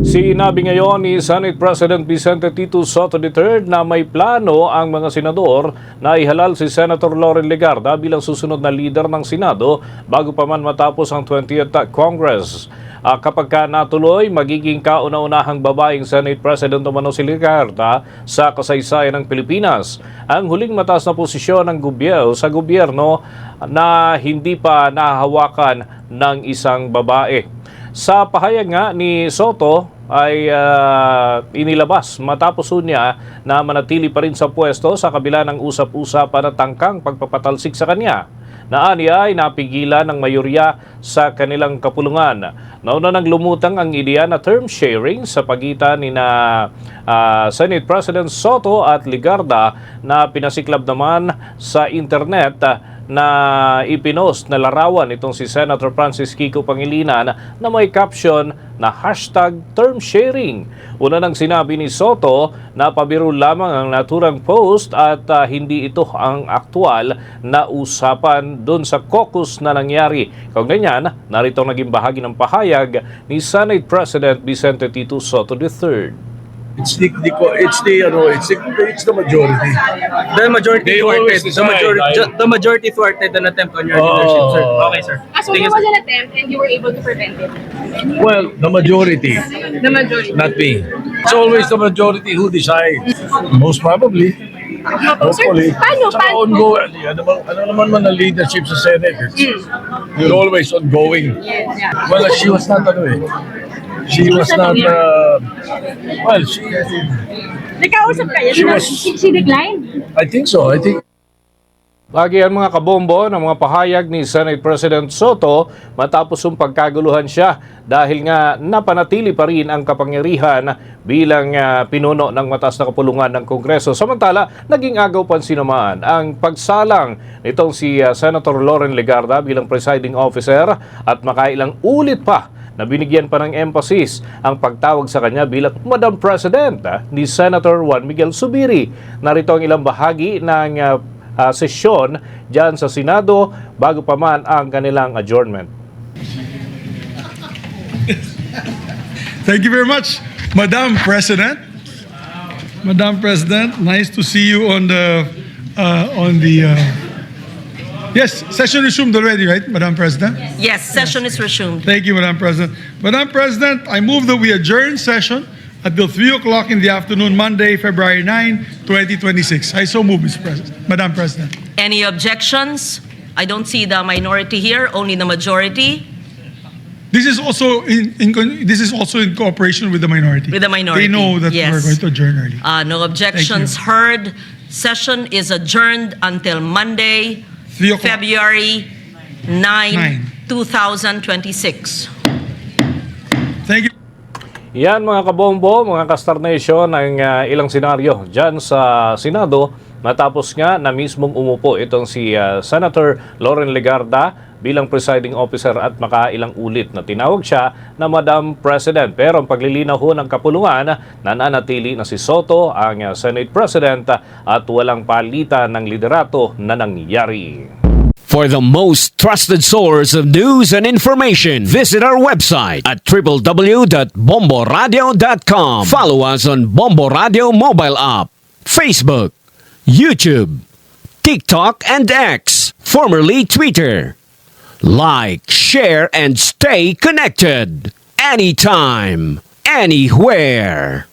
Sinabi ngayon ni Senate President Vicente Tito Soto III na may plano ang mga senador na ihalal si Senator Loren Legarda bilang susunod na leader ng Senado bago pa man matapos ang 20th Congress. Kapag natuloy, magiging kauna-unahang babaeng Senate President umano si Legarda sa kasaysayan ng Pilipinas. Ang huling mataas na posisyon ng gobyerno na hindi pa nahahawakan ng isang babae. Sa pahayag nga ni Soto ay inilabas matapos niya na manatili pa rin sa pwesto sa kabila ng usap-usapan at tangkang pagpapatalsik sa kanya. Naaniya ay napigilan ng mayorya sa kanilang kapulungan. Nauna nang lumutang ang ideya na term sharing sa pagitan ni Senate President Soto at Legarda na pinasiklab naman sa internet na ipinost na larawan itong si Senator Francis Kiko Pangilinan na may caption na #term sharing. Una nang sinabi ni Soto na pabiro lamang ang naturang post at hindi ito ang aktual na usapan doon sa caucus na nangyari. Kaugnay niyan, narito naging bahagi ng pahayag ni Senate President Vicente Tito Soto III. It's the majority. The majority They always thwarted. decide, The majority thwarted an attempt on your leadership, sir. Okay, sir. So there was an attempt and you were able to prevent it? Well, the majority, The majority. not me. It's always the majority who decides. Most probably. Hopefully. Paano? Saka ongoing. Ano naman man ang leadership sa Senate. You're always ongoing. Yeah. Well, she was not She was not, well, Nagkausap kayo? She was- She declined? I think so. I think Lagi ang mga kabombo ng mga pahayag ni Senate President Soto matapos yung pagkaguluhan siya dahil nga napanatili pa rin ang kapangyarihan bilang pinuno ng mataas na kapulungan ng Kongreso. Samantala, naging agaw pansin naman ang pagsalang nitong si Senator Loren Legarda bilang presiding officer at makailang ulit pa na binigyan pa ng emphasis ang pagtawag sa kanya bilang Madam President ni Senator Juan Miguel Zubiri. Narito ang ilang bahagi ng sesyon dyan sa Senado bago pa man ang kanilang adjournment. Thank you very much, Madam President. Madam President, nice to see you on the yes, session resumed already, right, Madam President? Yes, session is resumed. Thank you, Madam President. Madam President, I move that we adjourn session until 3 o'clock in the afternoon, Monday, February 9, 2026. I so move, Mr. President. Madam President. Any objections? I don't see the minority here, only the majority. This is also in cooperation with the minority. With the minority, They know that yes. we're going to adjourn early. No objections Thank heard. Session is adjourned until Monday, 3 o'clock. February 9, 2026. Thank you. Yan mga kabombo, mga Kastar Nation, ang ilang senaryo dyan sa Senado matapos nga na mismong umupo itong si Senator Loren Legarda bilang presiding officer at makailang ulit na tinawag siya na Madam President. Pero ang paglilinaw ho ng kapulungan, nananatili na si Soto ang Senate President at walang palitan ng liderato na nangyari. For the most trusted source of news and information, visit our website at www.bomboradio.com. Follow us on Bombo Radio mobile app, Facebook, YouTube, TikTok, and X, formerly Twitter. Like, share, and stay connected. Anytime, anywhere.